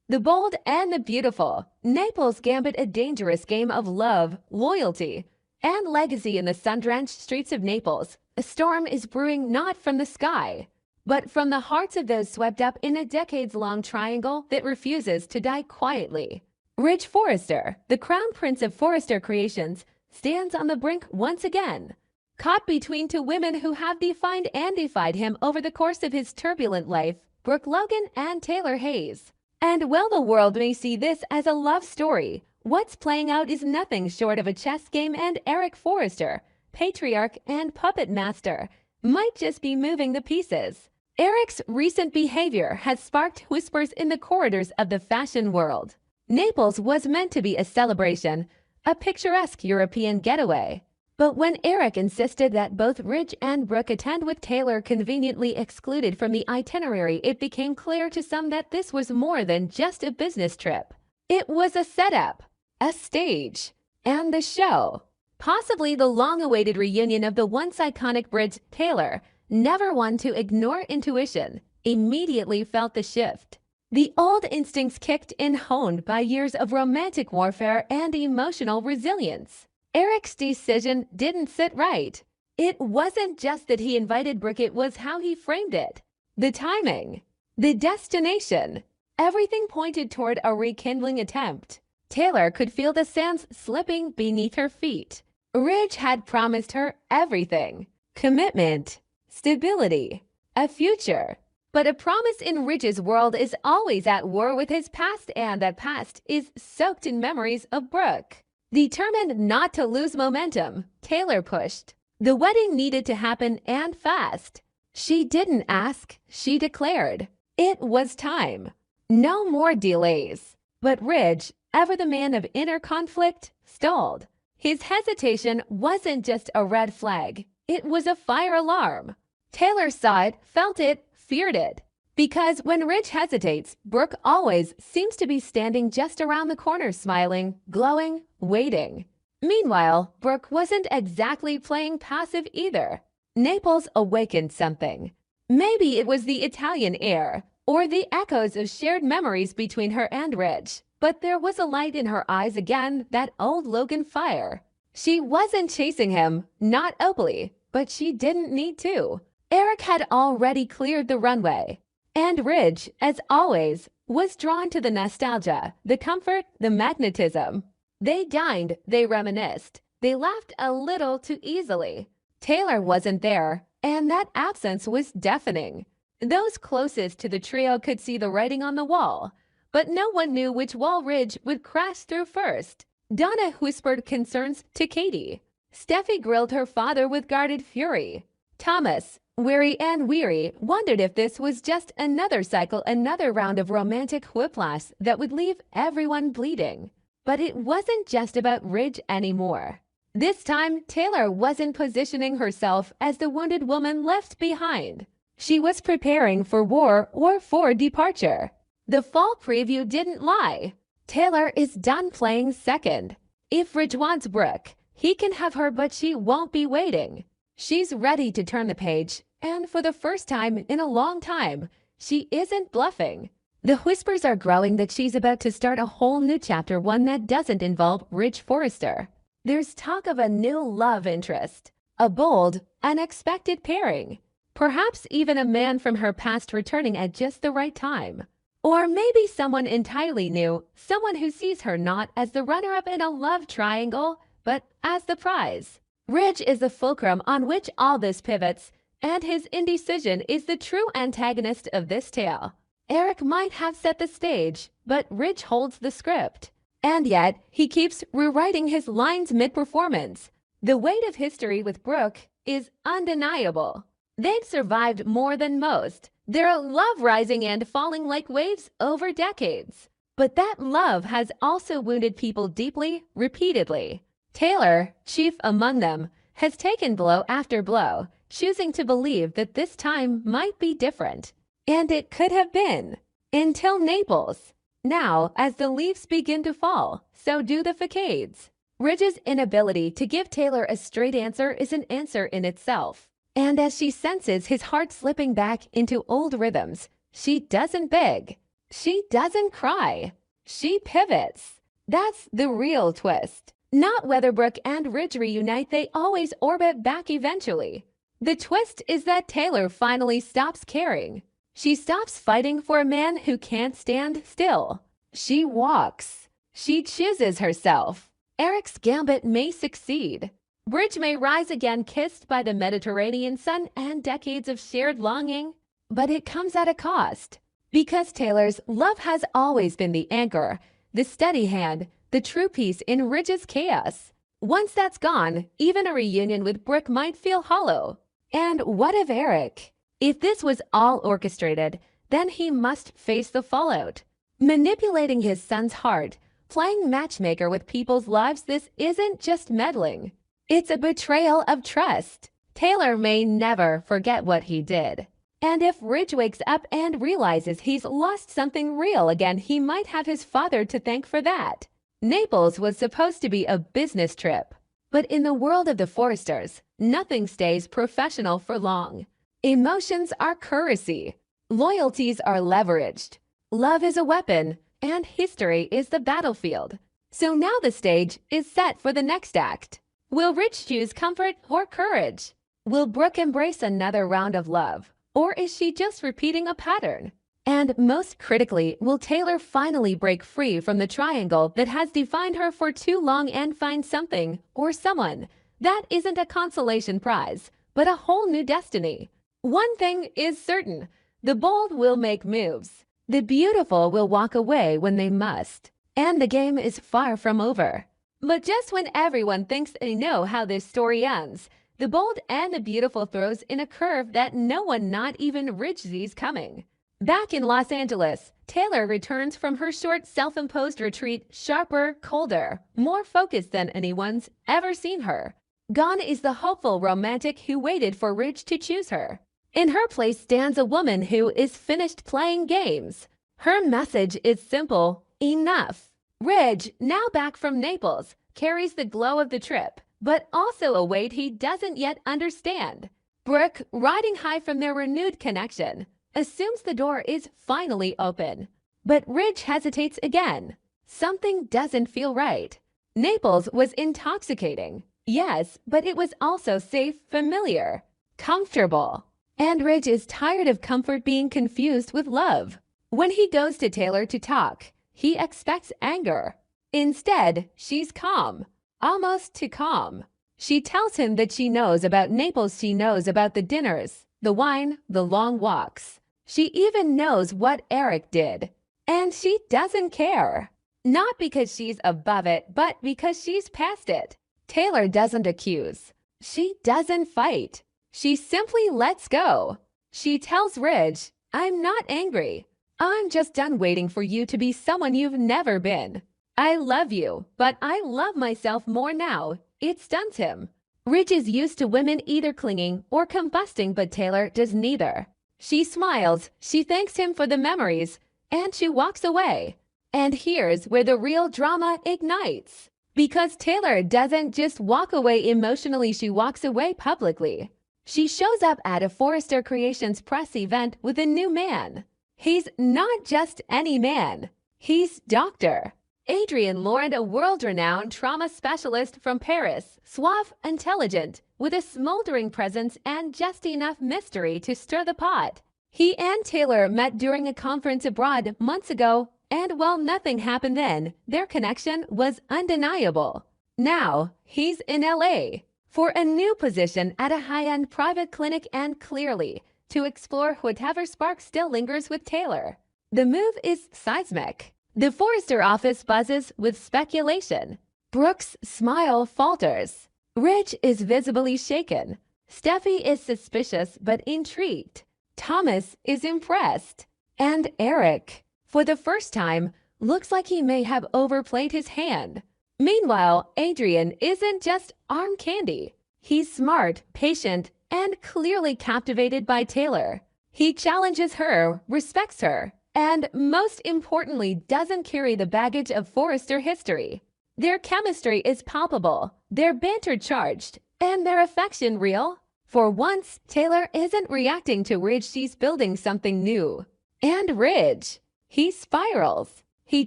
The bold and the beautiful, Naples gambit a dangerous game of love, loyalty, and legacy in the sun-drenched streets of Naples. A storm is brewing not from the sky, but from the hearts of those swept up in a decades-long triangle that refuses to die quietly. Ridge Forrester, the crown prince of Forrester Creations, stands on the brink once again. Caught between two women who have defined and defied him over the course of his turbulent life, Brooke Logan and Taylor Hayes. And while the world may see this as a love story, what's playing out is nothing short of a chess game, and Eric Forrester, patriarch and puppet master, might just be moving the pieces. Eric's recent behavior has sparked whispers in the corridors of the fashion world. Naples was meant to be a celebration, a picturesque European getaway. But when Eric insisted that both Ridge and Brooke attend with Taylor conveniently excluded from the itinerary, it became clear to some that this was more than just a business trip. It was a setup, a stage, and the show. Possibly the long-awaited reunion of the once iconic Ridge. Taylor, never one to ignore intuition, immediately felt the shift. The old instincts kicked in, honed by years of romantic warfare and emotional resilience. Eric's decision didn't sit right. It wasn't just that he invited Brooke, it was how he framed it. The timing, the destination, everything pointed toward a rekindling attempt. Taylor could feel the sands slipping beneath her feet. Ridge had promised her everything: commitment, stability, a future. But a promise in Ridge's world is always at war with his past, and that past is soaked in memories of Brooke. Determined not to lose momentum, Taylor pushed. The wedding needed to happen, and fast. She didn't ask, she declared. It was time. No more delays. But Ridge, ever the man of inner conflict, stalled. His hesitation wasn't just a red flag, it was a fire alarm. Taylor saw it, felt it, feared it. Because when Ridge hesitates, Brooke always seems to be standing just around the corner, smiling, glowing, waiting. Meanwhile, Brooke wasn't exactly playing passive either. Naples awakened something. Maybe it was the Italian air, or the echoes of shared memories between her and Ridge. But there was a light in her eyes again, that old Logan fire. She wasn't chasing him, not openly, but she didn't need to. Eric had already cleared the runway. And Ridge, as always, was drawn to the nostalgia, the comfort, the magnetism. They dined, they reminisced, they laughed a little too easily. Taylor wasn't there, and that absence was deafening. Those closest to the trio could see the writing on the wall, but no one knew which wall Ridge would crash through first. Donna whispered concerns to Katie. Steffi grilled her father with guarded fury. Thomas, weary and weary, wondered if this was just another cycle, another round of romantic whiplash that would leave everyone bleeding. But it wasn't just about Ridge anymore. This time, Taylor wasn't positioning herself as the wounded woman left behind. She was preparing for war or for departure. The fall preview didn't lie. Taylor is done playing second. If Ridge wants Brooke, he can have her, but she won't be waiting. She's ready to turn the page, and for the first time in a long time, she isn't bluffing. The whispers are growing that she's about to start a whole new chapter, one that doesn't involve Ridge Forrester. There's talk of a new love interest, a bold, unexpected pairing. Perhaps even a man from her past returning at just the right time. Or maybe someone entirely new, someone who sees her not as the runner-up in a love triangle, but as the prize. Ridge is the fulcrum on which all this pivots, and his indecision is the true antagonist of this tale. Eric might have set the stage, but Ridge holds the script. And yet, he keeps rewriting his lines mid-performance. The weight of history with Brooke is undeniable. They've survived more than most, their love rising and falling like waves over decades. But that love has also wounded people deeply, repeatedly. Taylor, chief among them, has taken blow after blow, choosing to believe that this time might be different. And it could have been. Until Naples. Now, as the leaves begin to fall, so do the facades. Ridge's inability to give Taylor a straight answer is an answer in itself. And as she senses his heart slipping back into old rhythms, she doesn't beg. She doesn't cry. She pivots. That's the real twist. Not whether Brooke and Ridge reunite, they always orbit back eventually. The twist is that Taylor finally stops caring. She stops fighting for a man who can't stand still. She walks. She chooses herself. Eric's gambit may succeed. Bridge may rise again, kissed by the Mediterranean sun and decades of shared longing, but it comes at a cost. Because Taylor's love has always been the anchor, the steady hand, the true peace in Ridge's chaos. Once that's gone, even a reunion with Brooke might feel hollow. And what of Eric? If this was all orchestrated, then he must face the fallout. Manipulating his son's heart, playing matchmaker with people's lives, this isn't just meddling. It's a betrayal of trust. Taylor may never forget what he did. And if Ridge wakes up and realizes he's lost something real again, he might have his father to thank for that. Naples was supposed to be a business trip. But in the world of the Forresters, nothing stays professional for long. Emotions are currency. Loyalties are leveraged. Love is a weapon, and history is the battlefield. So now the stage is set for the next act. Will Ridge choose comfort or courage? Will Brooke embrace another round of love? Or is she just repeating a pattern? And most critically, will Taylor finally break free from the triangle that has defined her for too long and find something or someone that isn't a consolation prize, but a whole new destiny? One thing is certain, the bold will make moves. The beautiful will walk away when they must. And the game is far from over. But just when everyone thinks they know how this story ends, the bold and the beautiful throws in a curve that no one, not even Ridge, sees coming. Back in Los Angeles, Taylor returns from her short self-imposed retreat, sharper, colder, more focused than anyone's ever seen her. Gone is the hopeful romantic who waited for Ridge to choose her. In her place stands a woman who is finished playing games. Her message is simple: enough. Ridge, now back from Naples, carries the glow of the trip, but also a weight he doesn't yet understand. Brooke, riding high from their renewed connection, assumes the door is finally open. But Ridge hesitates again. Something doesn't feel right. Naples was intoxicating, yes, but it was also safe, familiar, comfortable. And Ridge is tired of comfort being confused with love. When he goes to Taylor to talk, he expects anger. Instead, she's calm, almost too calm. She tells him that she knows about Naples, she knows about the dinners, the wine, the long walks. She even knows what Eric did. And she doesn't care. Not because she's above it, but because she's past it. Taylor doesn't accuse. She doesn't fight. She simply lets go. She tells Ridge, "I'm not angry. I'm just done waiting for you to be someone you've never been. I love you, but I love myself more now." It stuns him. Ridge is used to women either clinging or combusting, but Taylor does neither. She smiles, she thanks him for the memories, and she walks away. And here's where the real drama ignites. Because Taylor doesn't just walk away emotionally, she walks away publicly. She shows up at a Forrester Creations press event with a new man. He's not just any man. He's Dr. Adrian Laurent, a world-renowned trauma specialist from Paris, suave, intelligent, with a smoldering presence and just enough mystery to stir the pot. He and Taylor met during a conference abroad months ago, and while nothing happened then, their connection was undeniable. Now, he's in LA for a new position at a high-end private clinic and clearly to explore whatever spark still lingers with Taylor. The move is seismic. The Forrester office buzzes with speculation. Brooke's smile falters. Ridge is visibly shaken. Steffi is suspicious but intrigued. Thomas is impressed. And Eric, for the first time, looks like he may have overplayed his hand. Meanwhile, Adrian isn't just arm candy. He's smart, patient, and clearly captivated by Taylor. He challenges her, respects her, and most importantly, doesn't carry the baggage of Forrester history. Their chemistry is palpable, their banter charged, and their affection real. For once, Taylor isn't reacting to Ridge, she's building something new. And Ridge, He spirals. He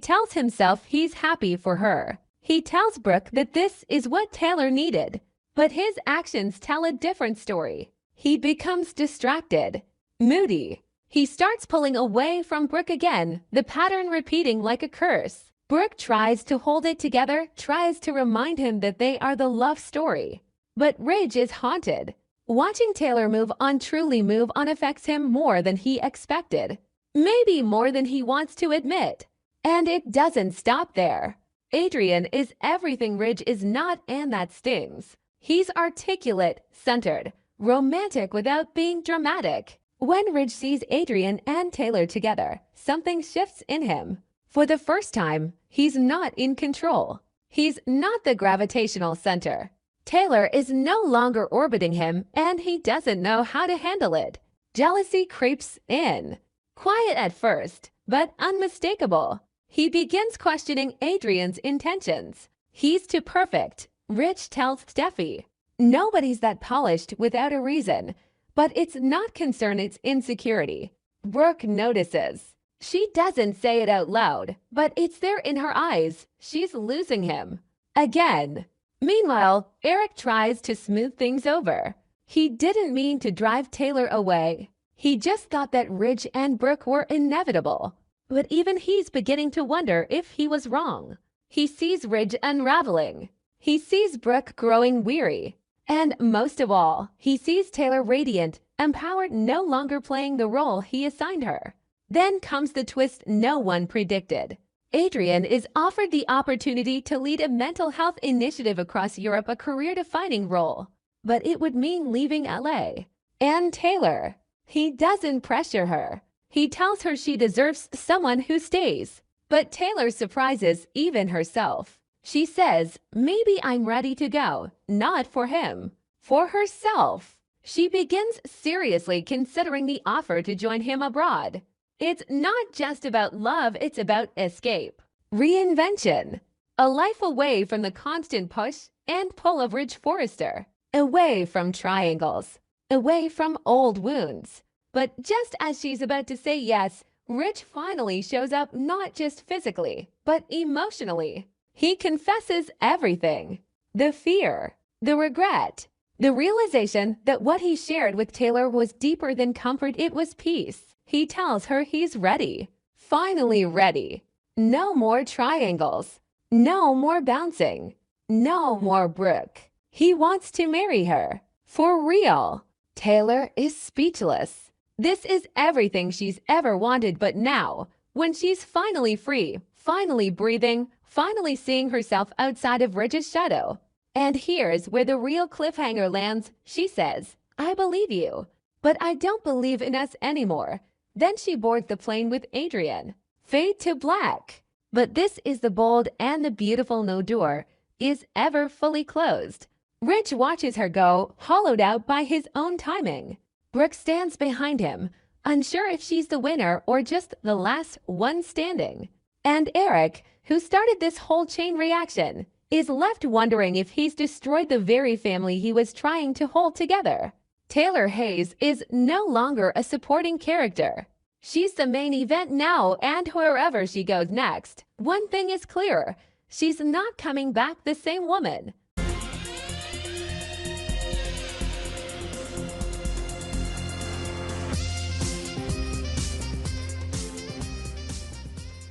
tells himself he's happy for her. He tells Brooke that this is what Taylor needed. But his actions tell a different story. He becomes distracted, moody. He starts pulling away from Brooke again, the pattern repeating like a curse. Brooke tries to hold it together, tries to remind him that they are the love story. But Ridge is haunted. Watching Taylor truly move on affects him more than he expected. Maybe more than he wants to admit. And it doesn't stop there. Adrian is everything Ridge is not, and that stings. He's articulate, centered, romantic without being dramatic. When Ridge sees Adrian and Taylor together, something shifts in him. For the first time, he's not in control. He's not the gravitational center. Taylor is no longer orbiting him, and he doesn't know how to handle it. Jealousy creeps in. Quiet at first, but unmistakable. He begins questioning Adrian's intentions. He's too perfect, Ridge tells Steffi. Nobody's that polished without a reason. But it's not concern, it's insecurity. Brooke notices. She doesn't say it out loud, but it's there in her eyes. She's losing him. Again. Meanwhile, Eric tries to smooth things over. He didn't mean to drive Taylor away. He just thought that Ridge and Brooke were inevitable. But even he's beginning to wonder if he was wrong. He sees Ridge unraveling. He sees Brooke growing weary. And most of all, he sees Taylor radiant, empowered, no longer playing the role he assigned her. Then comes the twist no one predicted. Adrian is offered the opportunity to lead a mental health initiative across Europe, a career-defining role. But it would mean leaving LA. And Taylor. He doesn't pressure her. He tells her she deserves someone who stays. But Taylor surprises even herself. She says, maybe I'm ready to go, not for him, for herself. She begins seriously considering the offer to join him abroad. It's not just about love, it's about escape, reinvention, a life away from the constant push and pull of Ridge Forrester, away from triangles, away from old wounds. But just as she's about to say yes, Ridge finally shows up, not just physically, but emotionally. He confesses everything. The fear, the regret, the realization that what he shared with Taylor was deeper than comfort, it was peace. He tells her he's ready, finally ready. No more triangles, no more bouncing, no more Brooke. He wants to marry her, for real. Taylor is speechless. This is everything she's ever wanted, but now, when she's finally free, finally breathing, finally seeing herself outside of Ridge's shadow. And here's where the real cliffhanger lands. She says, I believe you, but I don't believe in us anymore. Then she boards the plane with Adrian. Fade to black. But this is the bold and the beautiful. No door is ever fully closed. Ridge watches her go, hollowed out by his own timing. Brooke stands behind him, unsure if she's the winner or just the last one standing. And Eric, who started this whole chain reaction, is left wondering if he's destroyed the very family he was trying to hold together. Taylor Hayes is no longer a supporting character. She's the main event now, and wherever she goes next, one thing is clear. She's not coming back the same woman.